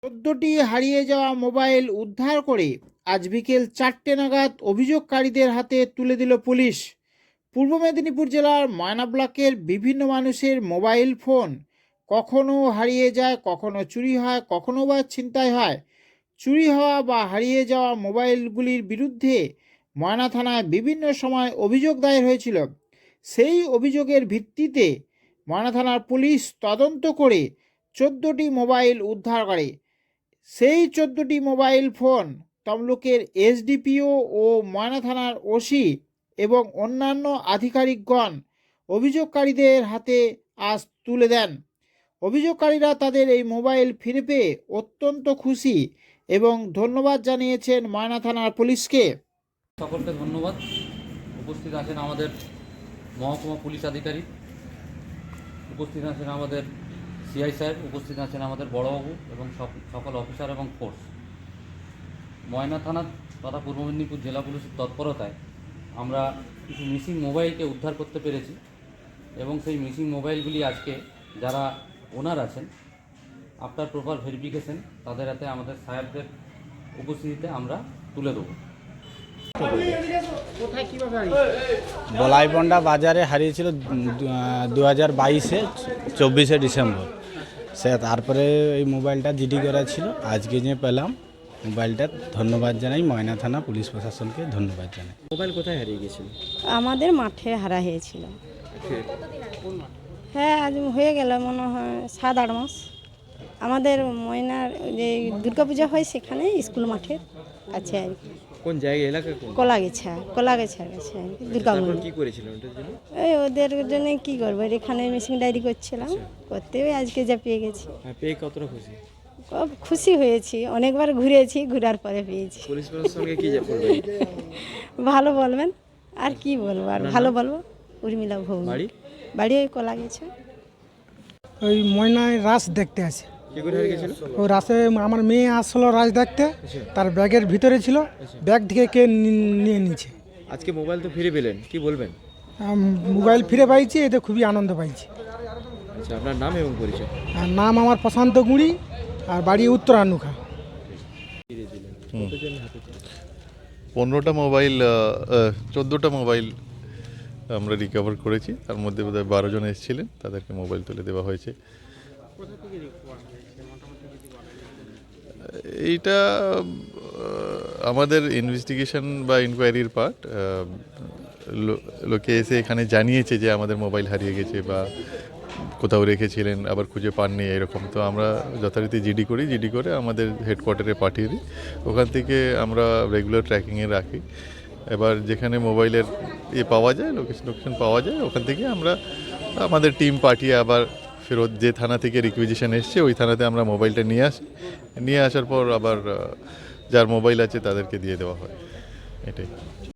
১৪টি হারিয়ে যাওয়া মোবাইল উদ্ধার করে আজ বিকেল ৪টে নাগাদ অভিযোগকারীদের হাতে তুলে দিল পুলিশ। পূর্ব মেদিনীপুর জেলার ময়না ব্লকের বিভিন্ন মানুষের মোবাইল ফোন কখনো হারিয়ে যায়, কখনো চুরি হয়, কখনো বা ছিনতাই হয়। চুরি হওয়া বা হারিয়ে যাওয়া মোবাইলগুলির বিরুদ্ধে ময়না থানায় বিভিন্ন সময় অভিযোগ দায়ের হয়েছিল। সেই অভিযোগের ভিত্তিতে ময়না থানার পুলিশ তদন্ত করে ১৪টি মোবাইল উদ্ধার করে। সেই ১৪টি মোবাইল ফোন তমলুকের এসডিপিও ও ময়না থানার ওসি এবং অন্যান্য আধিকারিকগণ অভিযোগকারীদের হাতে আজ তুলে দেন। অভিযোগকারীরা তাদের এই মোবাইল ফিরে পেয়ে অত্যন্ত খুশি এবং ধন্যবাদ জানিয়েছেন ময়না থানার পুলিশকে। সকলকে ধন্যবাদ। উপস্থিত আছেন আমাদের মহকুমা পুলিশ আধিকারিক, উপস্থিত আছেন আমাদের সিআই সাহেব, উপস্থিত আছেন আমাদের বড়বাবু এবং সকল অফিসার এবং ফোর্স। ময়না থানা তথা পূর্ব মেদিনীপুর জেলা পুলিশের তৎপরতায় আমরা কিছু মিসিং মোবাইলকে উদ্ধার করতে পেরেছি এবং সেই মিসিং মোবাইলগুলি আজকে যারা ওনার আছেন আফটার প্রপার ভেরিফিকেশন তাদের হাতে আমাদের সাহেবদের উপস্থিতিতে আমরা তুলে দেবো। বলাইবন্ডা বাজারে হারিয়েছিল 2022-এ 24শে ডিসেম্বর। তারপরে এই মোবাইলটা জিডি করা ছিল। আজকে যে পেলাম মোবাইলটা, ধন্যবাদ জানাই ময়না থানা পুলিশ প্রশাসনকে, ধন্যবাদ জানাই। মোবাইল কোথায় হারিয়ে গেছিল? আমাদের মাঠে হারা হয়েছিল। হ্যাঁ, আজ হয়ে গেল মনে হয় 7-8 মাস। আমাদের ময়নার যে দুর্গাপূজা হয় সেখানে স্কুল মাঠের আছে আর কি। কোন জায়গা, এলাকা কোন? কলাগেছার কাছে দুর্গাপূজা। কি করেছিলেন ওটার জন্য? এই ওদের জন্য কি করবো, এখানে মেশিন ডায়েরি করছিলাম, করতে আজকে যা পেয়ে গেছি। পেয়ে কতটা খুশি? খুব খুশি হয়েছি, অনেকবার ঘুরেছি, ঘুরার পরে পেয়েছি। পুলিশ প্রশাসনকে কি বলবেন? ভালো বলবেন, আর কি বলবো, আর ভালো বলবো। উর্মিলা ভৌমিক, বাড়ি ওই কলাগেছা। ওই ময়নায় রাস দেখতে আছে। কি করে হারিয়ে গেছিল? ওই রাসে আমার মেয়ে আসলো রাস দেখতে, তার ব্যাগের ভিতরে ছিল, ব্যাগ থেকে কে নিয়ে নিয়েছে। আজকে মোবাইল তো ফিরে পেলেন, কি বলবেন? মোবাইল ফিরে পাইছি, এতে খুবই আনন্দ পাইছি। আচ্ছা, আপনার নাম এবং পরিচয়? আর নাম আমার প্রশান্ত গুঁড়ি, আর বাড়ি উত্তর আনুখা। 15টা মোবাইল, 14টা মোবাইল আমরা রিকভার করেছি। তার মধ্যে বোধহয় 12 জন এসেছিলেন, তাদেরকে মোবাইল তুলে দেওয়া হয়েছে। এইটা আমাদের ইনভেস্টিগেশন বা ইনকোয়ারির পার্ট। লোকে এসে এখানে জানিয়েছে যে আমাদের মোবাইল হারিয়ে গেছে বা কোথাও রেখেছিলেন, আবার খুঁজে পাননি, এরকম। তো আমরা যথারীতি জিডি করি, জিডি করে আমাদের হেডকোয়ার্টারে পাঠিয়ে দিই। ওখান থেকে আমরা রেগুলার ট্র্যাকিংয়ে রাখি। এবার যেখানে মোবাইলের পাওয়া যায়, লোকেশন পাওয়া যায়, ওখান থেকে আমরা আমাদের টিম পাঠিয়ে আবার ফেরত যে থানা থেকে রিকুইজিশন এসছে ওই থানাতে আমরা মোবাইলটা নিয়ে আসি। নিয়ে আসার পর আবার যার মোবাইল আছে তাদেরকে দিয়ে দেওয়া হয়, এটাই।